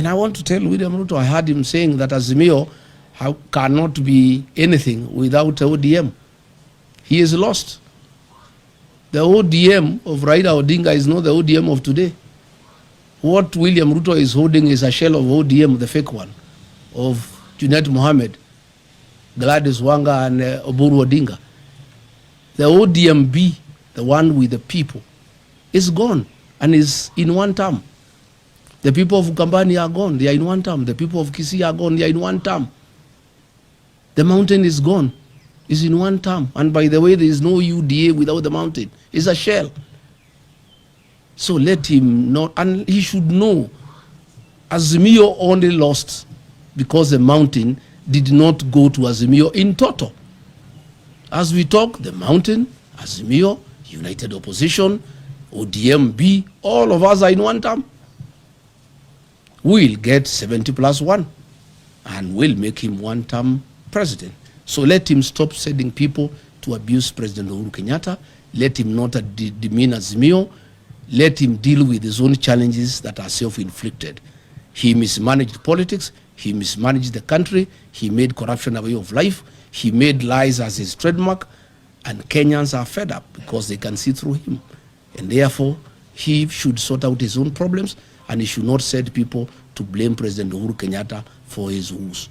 And I want to tell William Ruto, I heard him saying that Azimio cannot be anything without ODM. He is lost. The ODM of Raila Odinga is not the ODM of today. What William Ruto is holding is a shell of ODM, the fake one, of Junet Mohammed, Gladys Wanga, and Oburu Odinga. The ODMB, the one with the people, is gone and is in one term. The people of Ukambani are gone, they are in one term. The people of Kisii are gone, they are in one term. The mountain is gone, is in one term. And by the way, there is no UDA without the mountain. It's a shell. So let him not, and he should know, Azimio only lost because the mountain did not go to Azimio in total. As we talk, the mountain, Azimio, United Opposition, ODMB, all of us are in one term. We'll get 70+1 and we'll make him one-term president. So let him stop sending people to abuse President Uhuru Kenyatta. Let him not demean Azimio. Let him deal with his own challenges that are self-inflicted. He mismanaged politics. He mismanaged the country. He made corruption a way of life. He made lies as his trademark. And Kenyans are fed up because they can see through him. And therefore, he should sort out his own problems, and he should not send people to blame President Uhuru Kenyatta for his woes.